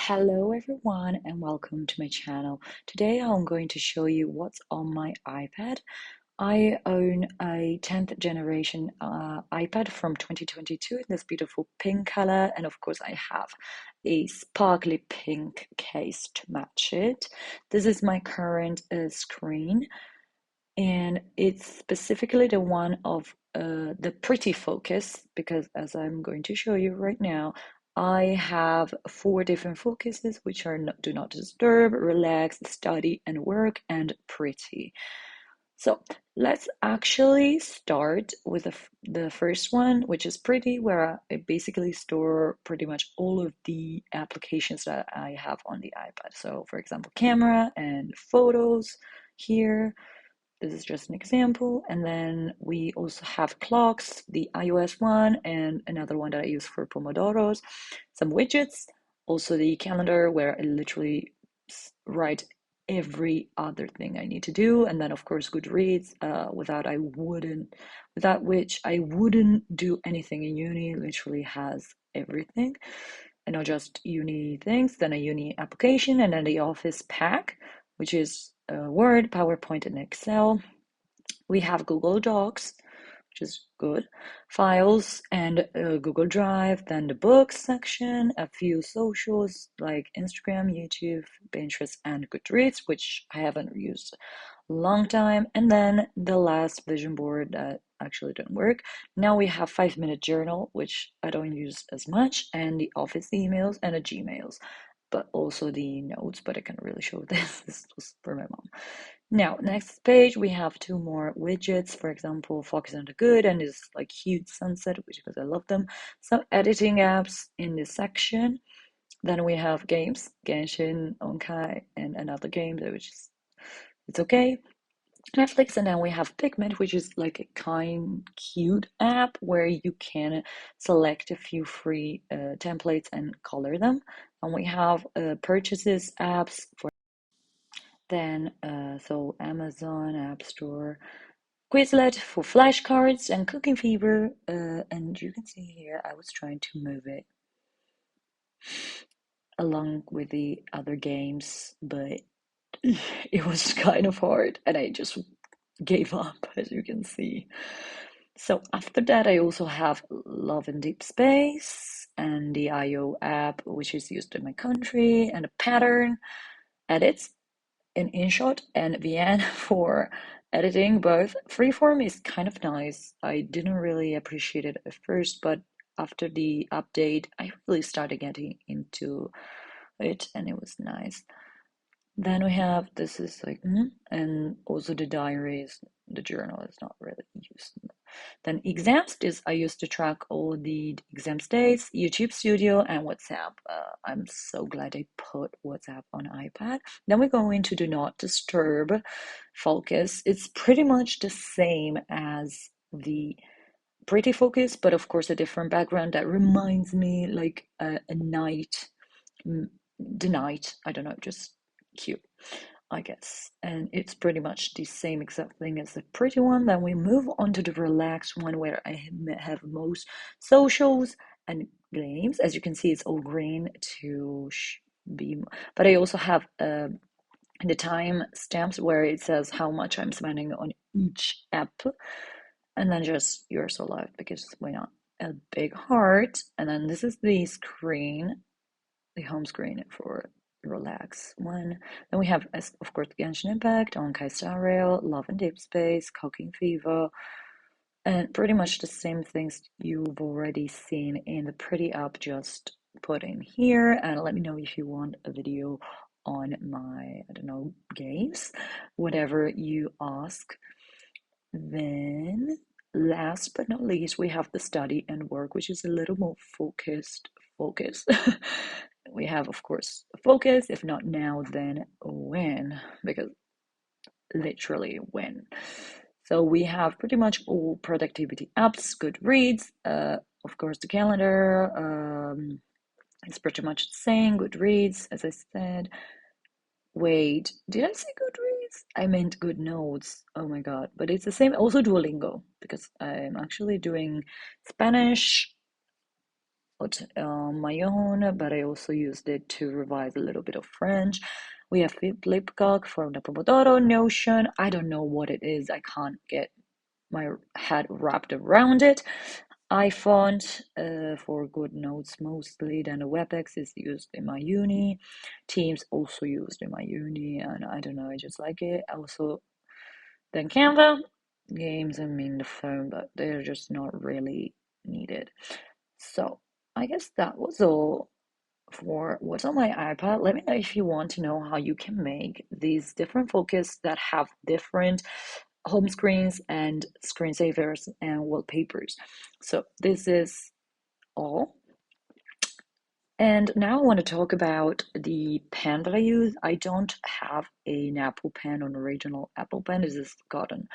Hello everyone and welcome to my channel. Today I'm going to show you what's on my iPad. I own a 10th generation iPad from 2022 in this beautiful pink color, and of course I have a sparkly pink case to match it. This is my current screen, and it's specifically the one of the pretty focus, because as I'm going to show you right now, I have four different focuses, which are do not disturb, relax, study and work, and pretty. So let's actually start with the first one, which is pretty, where I basically store pretty much all of the applications that I have on the iPad. So for example, camera and photos here. This is just an example. And then we also have clocks, the iOS one, and another one that I use for Pomodoros, some widgets, also the calendar where I literally write every other thing I need to do. And then of course Goodreads, without which I wouldn't do anything in uni, literally has everything. And not just uni things, then a uni application, and then the Office pack, which is Word, PowerPoint, and Excel. We have Google Docs, which is good, files, and Google Drive, then the books section, a few socials like Instagram, YouTube, Pinterest, and Goodreads, which I haven't used a long time, and then the last vision board that actually didn't work. Now we have 5 Minute Journal, which I don't use as much, and the office emails and the Gmails, but also the notes, but I can't really show this. This was for my mom. Now, next page, we have two more widgets. For example, Focus on the Good and this like huge sunset, which because I love them. Some editing apps in this section. Then we have games, Genshin, Onkai, and another game, which is it's okay. Netflix, and then we have Pigment, which is like a kind, cute app where you can select a few free templates and color them. And we have purchases apps for then so Amazon App Store, Quizlet for flashcards, and Cooking Fever. And you can see here I was trying to move it along with the other games, but it was kind of hard, and I just gave up, as you can see. So after that, I also have Love in Deep Space and the IO app, which is used in my country, and a pattern edits in InShot and VN for editing. Both freeform is kind of nice. I didn't really appreciate it at first, but after the update, I really started getting into it, and it was nice. Then we have this is like, and also the diaries, the journal is not really used. Then exams is I used to track all the exam dates, YouTube Studio, and WhatsApp. I'm so glad I put WhatsApp on iPad. Then we go into Do Not Disturb Focus. It's pretty much the same as the Pretty Focus, but of course a different background that reminds me like a night, the night. I don't know, just cute, I guess. And it's pretty much the same exact thing as the pretty one. Then we move on to the relaxed one where I have most socials and games. As you can see, it's all green to be, but I also have the time stamps where it says how much I'm spending on each app. And then just You're So Loved, because why not? A big heart. And then this is the screen, the home screen for relax one. Then we have, of course, Genshin Impact, Honkai Star Rail, Love and Deep Space, Cooking Fever, and pretty much the same things you've already seen in the pretty app, just put in here. And let me know if you want a video on my, I don't know, games, whatever you ask. Then last but not least, we have the study and work, which is a little more focus. We have, of course, focus. If not now, then when? Because literally when. So we have pretty much all productivity apps, Goodreads, of course, the calendar. It's pretty much the same. Goodreads, as I said. Wait, did I say Goodreads? I meant Good Notes. Oh my God. But it's the same. Also Duolingo, because I'm actually doing Spanish on my own, but I also used it to revise a little bit of French. We have Flipkart for the Pomodoro, Notion. I don't know what it is. I can't get my head wrapped around it. iPhone for good notes mostly. Then the WebEx is used in my uni. Teams also used in my uni, and I don't know, I just like it. Also, then Canva, games, I mean the phone, but they're just not really needed. So I guess that was all for what's on my iPad. Let me know if you want to know how you can make these different focus that have different home screens and screensavers and wallpapers. So this is all. And now I want to talk about the pen that I use. I don't have an Apple pen, an original Apple pen. This is gotten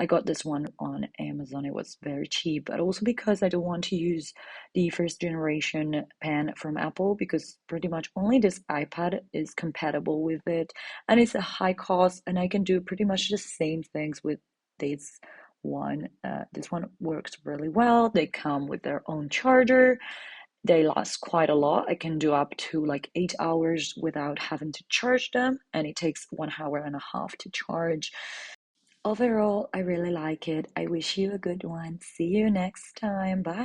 I got this one on Amazon. It was very cheap, but also because I don't want to use the first generation pen from Apple because pretty much only this iPad is compatible with it, and it's a high cost, and I can do pretty much the same things with this one. This one works really well. They come with their own charger. They last quite a lot. I can do up to like 8 hours without having to charge them, and it takes 1 hour and a half to charge. Overall, I really like it. I wish you a good one. See you next time. Bye.